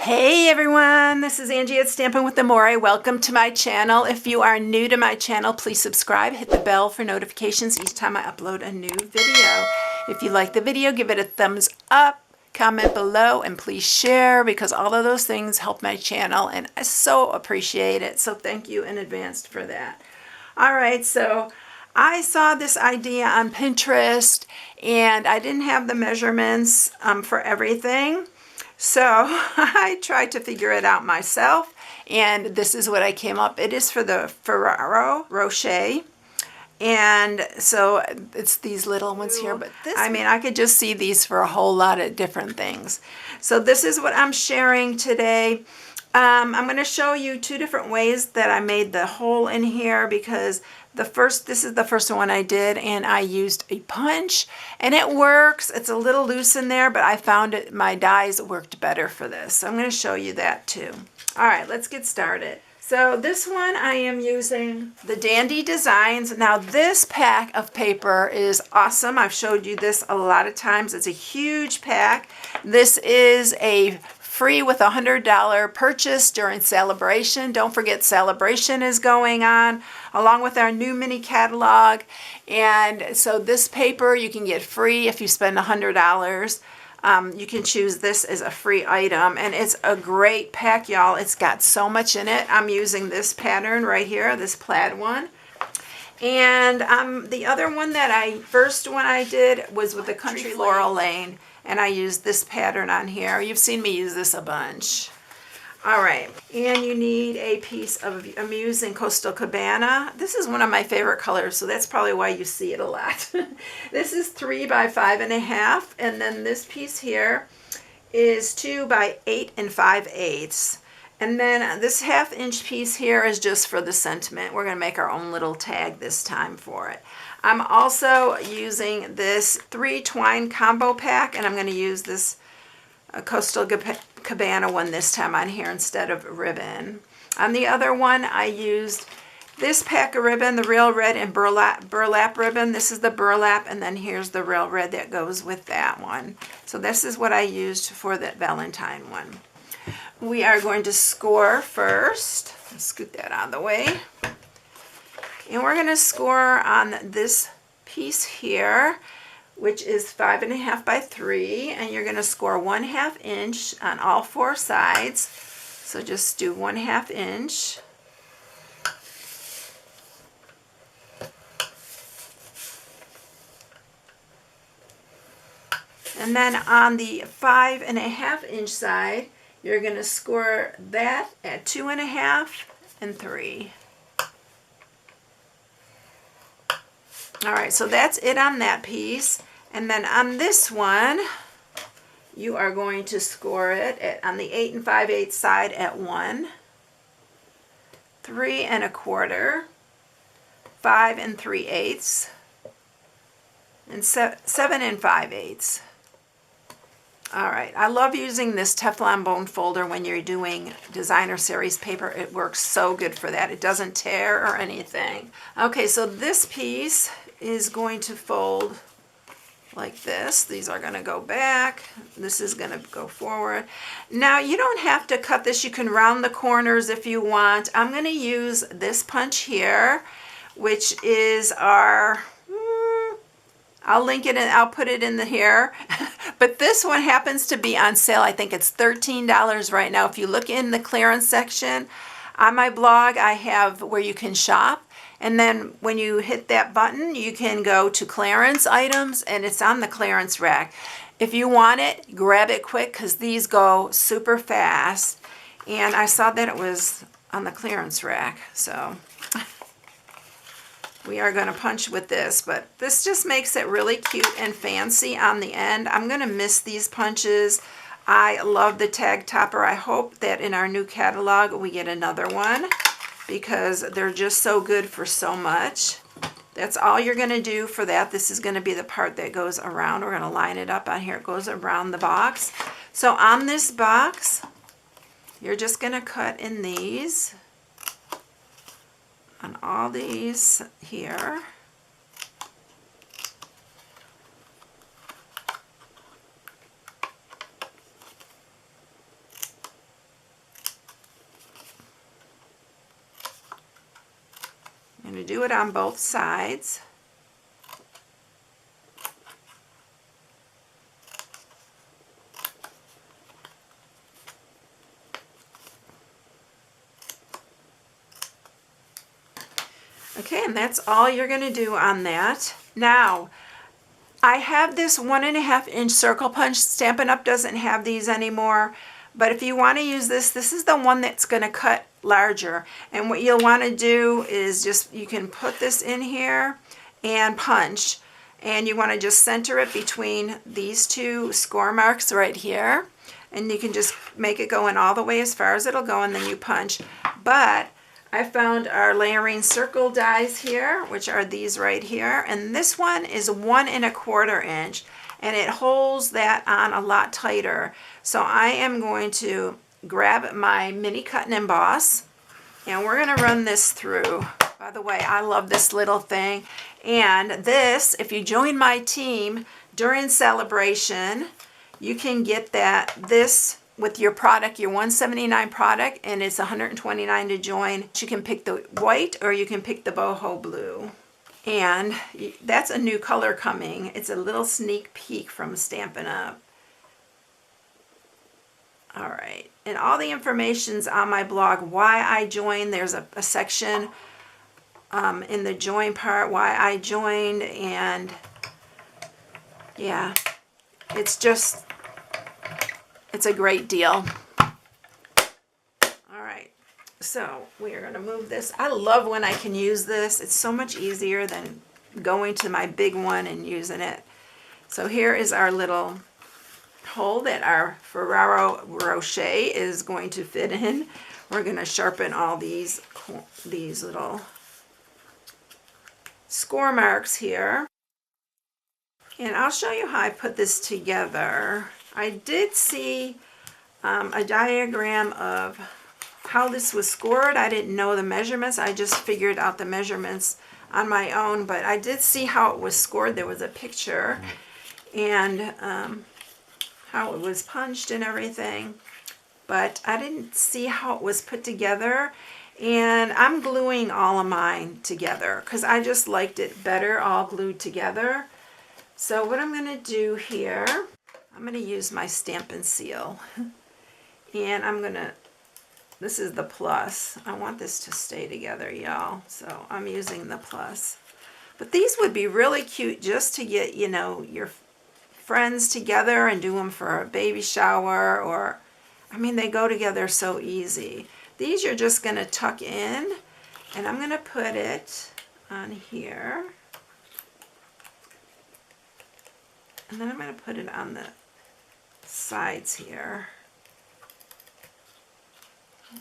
Hey everyone, this is Angie at StampingWithAmore. Welcome to my channel. If you are new to my channel, please subscribe. Hit the bell for notifications each time I upload a new video. If you like the video, give it a thumbs up, comment below, and please share because all of those things help my channel and I so appreciate it. So thank you in advance for that. All right, so I saw this idea on Pinterest and I didn't have the measurements for everything. So I tried to figure it out myself, and this is what I came up. It is for the Ferrero Rocher, and so it's these little ones here, but this, I mean, I could just see these for a whole lot of different things. So this is what I'm sharing today. I'm going to show you two different ways that I made the hole in here because this is the first one I did, and I used a punch and it works. It's a little loose in there, but I found it my dies worked better for this. So I'm going to show you that too. All right, let's get started. So this one I am using the Dandy Designs. Now this pack of paper is awesome. I've showed you this a lot of times. It's a huge pack. This is a free with $100 purchase during Celebration. Don't forget Celebration is going on along with our new mini catalog. And so this paper you can get free if you spend $100. You can choose this as a free item, and it's a great pack, y'all. It's got so much in it. I'm using this pattern right here, this plaid one. And the other one that first one I did was with the Country Floral Lane, and I used this pattern on here. You've seen me use this a bunch. All right, and you need a piece of Amusing Coastal Cabana. This is one of my favorite colors, so that's probably why you see it a lot. This is 3 by 5.5, and then this piece here is 2 by 8 5/8. And then this 1/2 inch piece here is just for the sentiment. We're going to make our own little tag this time for it. I'm also using this 3 twine combo pack, and I'm going to use this Coastal Cabana one this time on here instead of ribbon. On the other one, I used this pack of ribbon, the Real Red and burlap ribbon. This is the burlap, and then here's the Real Red that goes with that one. So this is what I used for that Valentine one. We are going to score first. Let's scoot that out of the way. And we're going to score on this piece here, which is 5.5 by 3, and you're going to score 1/2 inch on all 4 sides. So just do 1/2 inch. And then on the 5.5 inch side, you're going to score that at 2.5 and 3. All right, so that's it on that piece. And then on this one, you are going to score it on the 8 5/8 side at 1, 3 1/4, 5 3/8, and 7 5/8. All right, I love using this Teflon bone folder when you're doing designer series paper. It works so good for that. It doesn't tear or anything. Okay, so this piece is going to fold like this. These are going to go back. This is going to go forward. Now, you don't have to cut this. You can round the corners if you want. I'm going to use this punch here, which is our... I'll link it and I'll put it in here. But this one happens to be on sale. I think it's $13 right now. If you look in the clearance section on my blog, I have where you can shop. And then when you hit that button, you can go to clearance items, and it's on the clearance rack. If you want it, grab it quick because these go super fast. And I saw that it was on the clearance rack, so... We are going to punch with this, but this just makes it really cute and fancy on the end. I'm going to miss these punches. I love the tag topper. I hope that in our new catalog we get another one because they're just so good for so much. That's all you're going to do for that. This is going to be the part that goes around. We're going to line it up on here. It goes around the box. So on this box, you're just going to cut in these. On all these here. I'm going to do it on both sides. Okay, and that's all you're going to do on that. Now, I have this 1.5 inch circle punch. Stampin' Up! Doesn't have these anymore. But if you want to use this, this is the one that's going to cut larger. And what you'll want to do is just, you can put this in here and punch. And you want to just center it between these two score marks right here. And you can just make it go in all the way as far as it'll go, and then you punch. But I found our layering circle dies here, which are these right here. And this one is 1.25 inch. And it holds that on a lot tighter. So I am going to grab my mini cut and emboss, and we're going to run this through. By the way, I love this little thing. And this, if you join my team during celebration, you can get this with your product, your $179 product, and it's $129 to join. You can pick the white or you can pick the boho blue. And that's a new color coming. It's a little sneak peek from Stampin' Up. All right, and all the information's on my blog. Why I joined, there's a section in the join part, why I joined, and yeah, it's a great deal. All right, so we are going to move this. I love when I can use this. It's so much easier than going to my big one and using it. So here is our little hole that our Ferrero Rocher is going to fit in. We're going to sharpen all these little score marks here. And I'll show you how I put this together. I did see a diagram of how this was scored. I didn't know the measurements. I just figured out the measurements on my own, but I did see how it was scored. There was a picture and how it was punched and everything, but I didn't see how it was put together. And I'm gluing all of mine together because I just liked it better all glued together. So what I'm going to do here, I'm going to use my Stampin' Seal. And this is the plus. I want this to stay together, y'all. So I'm using the plus. But these would be really cute just to get, you know, your friends together and do them for a baby shower, or, I mean, they go together so easy. These you're just going to tuck in, and I'm going to put it on here. And then I'm going to put it on the sides here.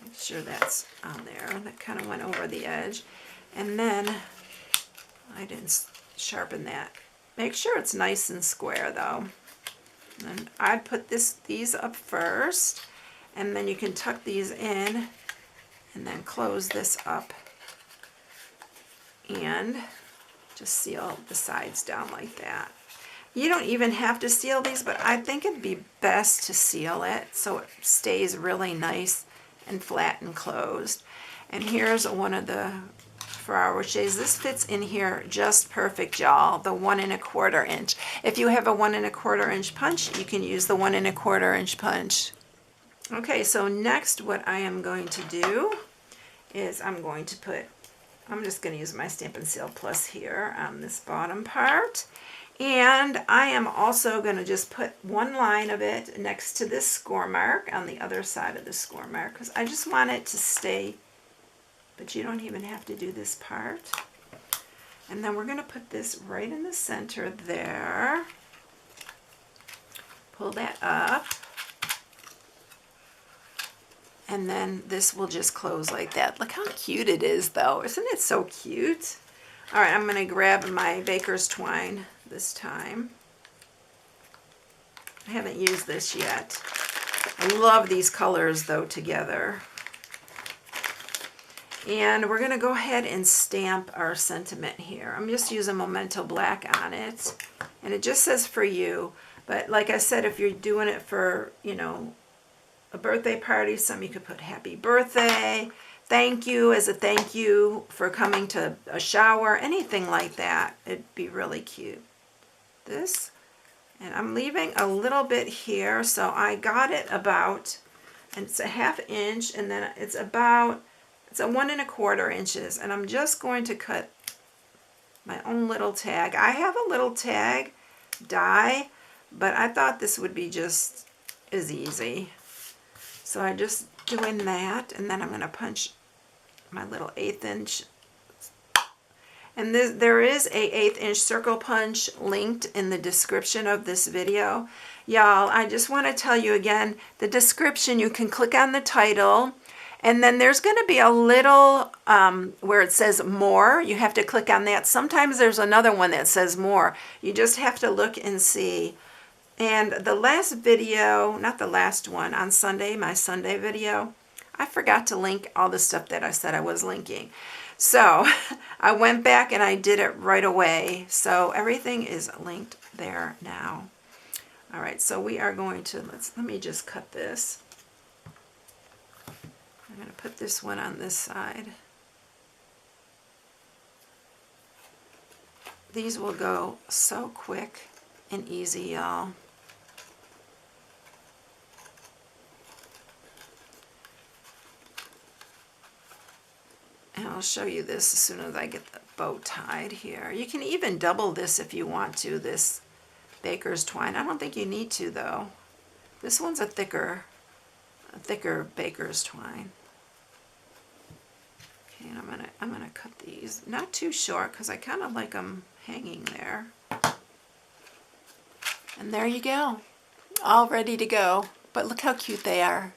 Make sure that's on there. That kind of went over the edge. And then, I didn't sharpen that. Make sure it's nice and square though. And I'd put these up first, and then you can tuck these in and then close this up and just seal the sides down like that. You don't even have to seal these, but I think it'd be best to seal it so it stays really nice and flat and closed. And here's one of the Ferrero Rochers. This fits in here just perfect, y'all. The 1.25 inch. If you have a 1.25 inch punch, you can use the 1.25 inch punch. Okay, so next what I am going to do is I'm just going to use my Stampin' Seal Plus here on this bottom part. And I am also going to just put one line of it next to this score mark on the other side of the score mark, because I just want it to stay, but you don't even have to do this part. And then we're going to put this right in the center there. Pull that up. And then this will just close like that. Look how cute it is though. Isn't it so cute? All right, I'm going to grab my baker's twine this time. I haven't used this yet. I love these colors though together. And we're going to go ahead and stamp our sentiment here. I'm just using Memento Black on it. And it just says for you. But like I said, if you're doing it for, you know, a birthday party, some you could put happy birthday. thank you, as a thank you for coming to a shower, anything like that. It'd be really cute. This, and I'm leaving a little bit here, so I got it about, and it's a 1/2 inch, and then it's a 1 1/4 inches, and I'm just going to cut my own little tag. I have a little tag die, but I thought this would be just as easy. So I'm just doing that, and then I'm going to punch my little 1/8 inch. And there is a 1/8 inch circle punch linked in the description of this video. Y'all, I just want to tell you again, the description, you can click on the title, and then there's going to be a little where it says more. You have to click on that. Sometimes there's another one that says more. You just have to look and see. And the last video, not the last one, on Sunday, my Sunday video, I forgot to link all the stuff that I said I was linking. So I went back and I did it right away. So everything is linked there now. All right, so we are going to, let me just cut this. I'm going to put this one on this side. These will go so quick and easy, y'all. And I'll show you this as soon as I get the bow tied here. You can even double this if you want to, this baker's twine. I don't think you need to, though. This one's a thicker baker's twine. Okay, and I'm gonna cut these not too short because I kind of like them hanging there. And there you go, all ready to go. But look how cute they are.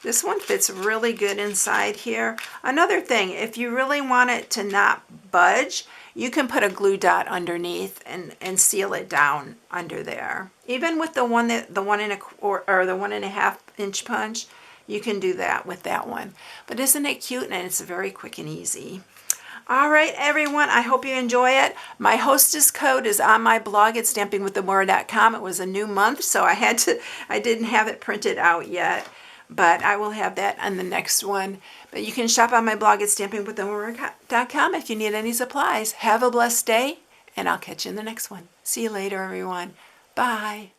This one fits really good inside here. Another thing, if you really want it to not budge, you can put a glue dot underneath and seal it down under there. Even with the 1 1/2 inch punch, you can do that with that one. But isn't it cute? And it's very quick and easy. All right, everyone, I hope you enjoy it. My hostess code is on my blog at stampingwithamore.com. It was a new month, so I didn't have it printed out yet, but I will have that on the next one. But you can shop on my blog at stampingwithamore.com if you need any supplies. Have a blessed day, and I'll catch you in the next one. See you later, everyone. Bye.